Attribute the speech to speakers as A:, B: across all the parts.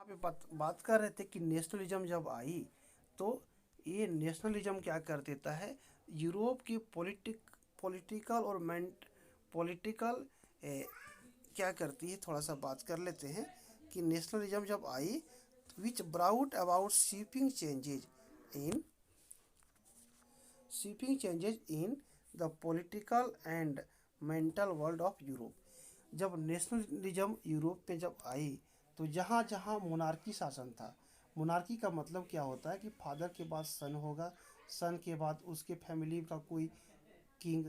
A: पे बात कर रहे थे कि नेशनलिज्म जब आई तो ये नेशनलिज्म क्या कर देता है, यूरोप की पॉलिटिकल और पॉलिटिकल क्या करती है, थोड़ा सा बात कर लेते हैं कि नेशनलिज्म जब आई which brought about in sweeping changes in the political and mental world of Europe. जब नेशनलिज्म यूरोप में जब आई तो जहाँ जहाँ मोनार्की शासन था, मोनार्की का मतलब क्या होता है कि फादर के बाद सन होगा, सन के बाद उसके फैमिली का कोई किंग,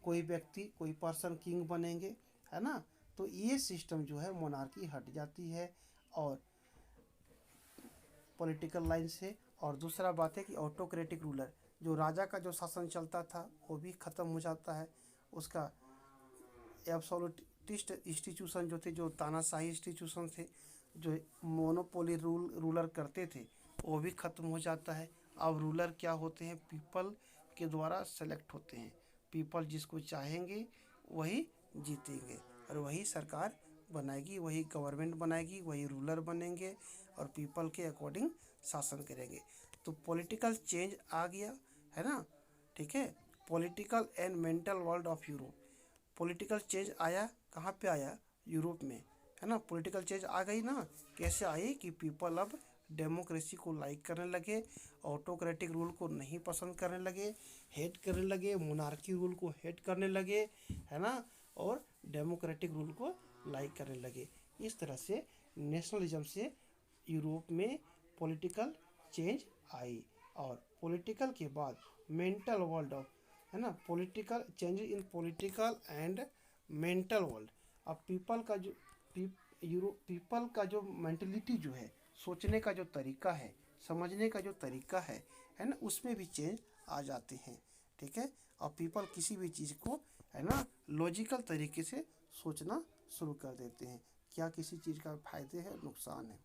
A: कोई व्यक्ति, कोई पर्सन किंग बनेंगे, है ना। तो ये सिस्टम जो है मोनार्की हट जाती है और पॉलिटिकल लाइन से। और दूसरा बात है कि ऑटोक्रेटिक रूलर, जो राजा का जो शासन चलता था वो भी ख़त्म हो जाता है, उसका एब्सोल्यूटिस्ट इंस्टीट्यूशन जो थे, जो तानाशाही इंस्टीट्यूशन थे, जो मोनोपोली रूलर करते थे, वो भी ख़त्म हो जाता है। अब रूलर क्या होते हैं, पीपल के द्वारा सेलेक्ट होते हैं, पीपल जिसको चाहेंगे वही जीतेंगे और वही सरकार बनाएगी, वही गवर्नमेंट बनाएगी, वही रूलर बनेंगे और पीपल के अकॉर्डिंग शासन करेंगे। तो पॉलिटिकल चेंज आ गया, है ना, ठीक है। Political and mental world of Europe, political change आया, कहाँ पे आया, यूरोप में, है ना। पॉलिटिकल चेंज आ गई ना, कैसे आई कि पीपल अब डेमोक्रेसी को लाइक करने लगे, ऑटोक्रेटिक रूल को नहीं पसंद करने लगे, हेट करने लगे, मोनार्की रूल को हेट करने लगे, है ना, और डेमोक्रेटिक रूल को लाइक करने लगे। इस तरह से नेशनलिज्म से यूरोप में पॉलिटिकल चेंज आई। और पॉलिटिकल के बाद मेंटल वर्ल्ड ऑफ, है ना, political change in political and mental world. अब पीपल का जो पीपल का जो मेंटलिटी जो है, सोचने का जो तरीका है, समझने का जो तरीका है ना, उसमें भी चेंज आ जाते हैं, ठीक है। और पीपल किसी भी चीज़ को, है ना, लॉजिकल तरीके से सोचना शुरू कर देते हैं, क्या किसी चीज़ का फायदे है, नुकसान है।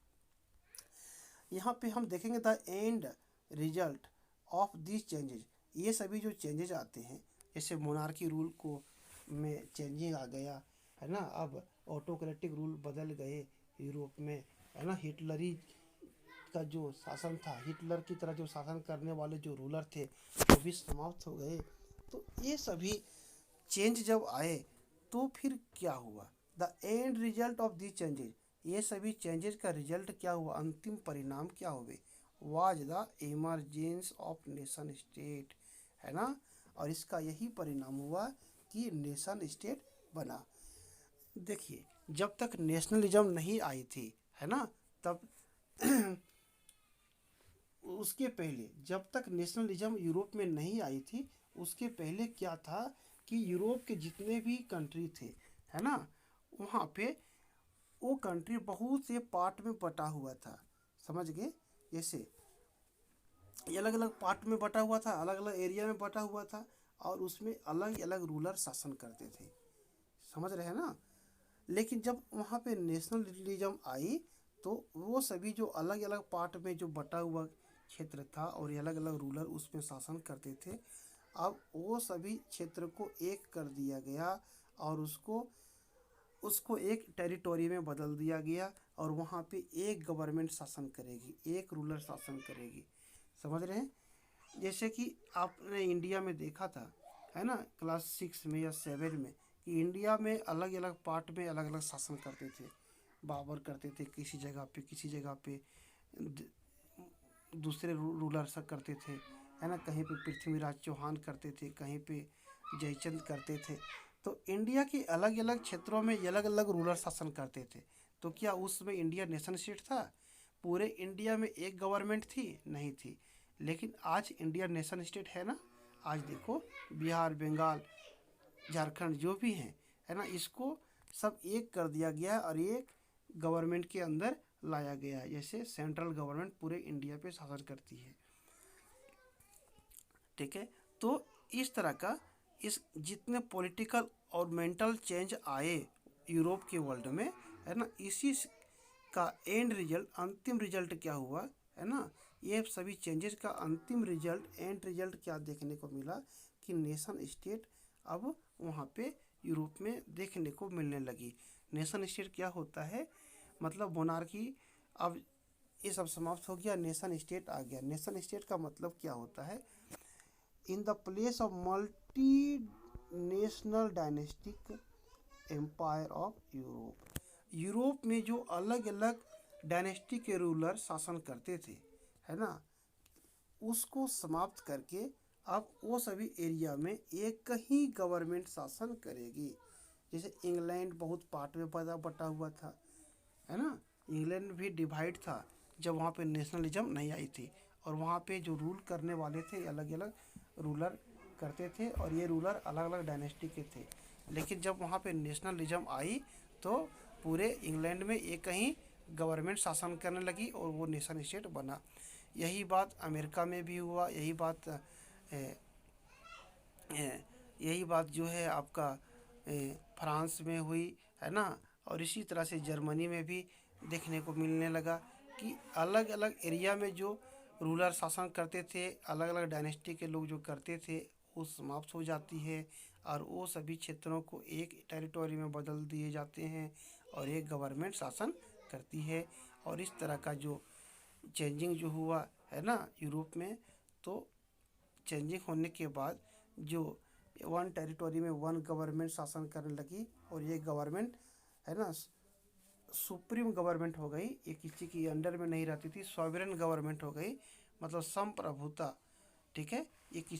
A: यहाँ पे हम देखेंगे the end result of this changes, ये सभी जो चेंजेज आते हैं, जैसे मोनार्की रूल को में चेंजिंग आ गया, है ना, अब ऑटोक्रेटिक रूल बदल गए यूरोप में, है ना, हिटलरी का जो शासन था, हिटलर की तरह जो शासन करने वाले जो रूलर थे वो भी समाप्त हो गए। तो ये सभी चेंज जब आए तो फिर क्या हुआ, the end result of this changes, ये सभी चेंजेस का रिजल्ट क्या हुआ, अंतिम परिणाम क्या हुए, was the emergence of nation state, है ना। और इसका यही परिणाम हुआ कि नेशन स्टेट बना। देखिए, जब तक नेशनलिज्म नहीं आई थी, है ना, तब उसके पहले, जब तक नेशनलिज्म यूरोप में नहीं आई थी, उसके पहले क्या था कि यूरोप के जितने भी कंट्री थे, है ना, वहाँ पे वो कंट्री बहुत से पार्ट में बटा हुआ था, समझ गए। जैसे ये अलग अलग पार्ट में बटा हुआ था, अलग अलग एरिया में बटा हुआ था और उसमें अलग अलग रूलर शासन करते थे, समझ रहे हैं ना। लेकिन जब वहाँ पे नेशनलिज्म आई तो वो सभी जो अलग अलग पार्ट में जो बटा हुआ क्षेत्र था और ये अलग अलग रूलर उसमें शासन करते थे, अब वो सभी क्षेत्र को एक कर दिया गया और उसको उसको एक टेरिटोरी में बदल दिया गया और वहाँ पे एक गवर्नमेंट शासन करेगी, एक रूलर शासन करेगी, समझ रहे हैं। जैसे कि आपने इंडिया में देखा था, है ना, क्लास 6 में या 7 में, कि इंडिया में अलग अलग पार्ट में अलग अलग शासन करते थे, बाबर करते थे किसी जगह पे, किसी जगह पे दूसरे रूलर सब करते थे, है ना, कहीं पे पृथ्वीराज चौहान करते थे, कहीं पे जयचंद करते थे। तो इंडिया के अलग अलग क्षेत्रों में अलग अलग रूलर शासन करते थे। तो क्या उसमें इंडिया नेशन स्टेट था, पूरे इंडिया में एक गवर्नमेंट थी, नहीं थी। लेकिन आज इंडिया नेशन स्टेट है ना। आज देखो बिहार, बंगाल, झारखंड जो भी हैं, है ना, इसको सब एक कर दिया गया और एक गवर्नमेंट के अंदर लाया गया है। जैसे सेंट्रल गवर्नमेंट पूरे इंडिया पे शासन करती है, ठीक है। तो इस तरह का इस जितने पॉलिटिकल और मेंटल चेंज आए यूरोप के वर्ल्ड में, है ना, इसी का एंड रिजल्ट, अंतिम रिजल्ट क्या हुआ, है ना, ये सभी चेंजेस का अंतिम रिजल्ट, एंड रिजल्ट क्या देखने को मिला कि नेशन स्टेट अब वहाँ पे यूरोप में देखने को मिलने लगी। नेशन स्टेट क्या होता है, मतलब मोनार्की अब ये सब समाप्त हो गया, नेशन स्टेट आ गया। नेशन स्टेट का मतलब क्या होता है? In the place of multinational dynastic empire of Europe. Europe में जो अलग अलग डायनेस्टी के रूलर शासन करते थे, है ना, उसको समाप्त करके अब वो सभी एरिया में एक ही गवर्नमेंट शासन करेगी। जैसे इंग्लैंड बहुत पार्ट में बटा हुआ था, है ना, इंग्लैंड भी डिवाइड था जब वहाँ पे नेशनलिज्म नहीं आई थी, और वहाँ पे जो रूल करने वाले थे अलग अलग रूलर करते थे, और ये रूलर अलग अलग डायनेस्टी के थे। लेकिन जब वहाँ पे नेशनलिज्म आई तो पूरे इंग्लैंड में एक ही गवर्नमेंट शासन करने लगी और वो नेशन स्टेट बना। यही बात अमेरिका में भी हुआ, यही बात जो है आपका फ्रांस में हुई, है ना, और इसी तरह से जर्मनी में भी देखने को मिलने लगा कि अलग अलग एरिया में जो रूलर शासन करते थे, अलग अलग डायनेस्टी के लोग जो करते थे, वो समाप्त हो जाती है और वो सभी क्षेत्रों को एक टेरिटोरी में बदल दिए जाते हैं और एक गवर्नमेंट शासन करती है। और इस तरह का जो चेंजिंग जो हुआ है ना यूरोप में, तो चेंजिंग होने के बाद जो वन टेरिटोरी में वन गवर्नमेंट शासन करने लगी, और ये गवर्नमेंट, है ना, सुप्रीम गवर्नमेंट हो गई, ये किसी की अंडर में नहीं रहती थी, सॉवरेन गवर्नमेंट हो गई, मतलब संप्रभुता। ठीक है, ये किसी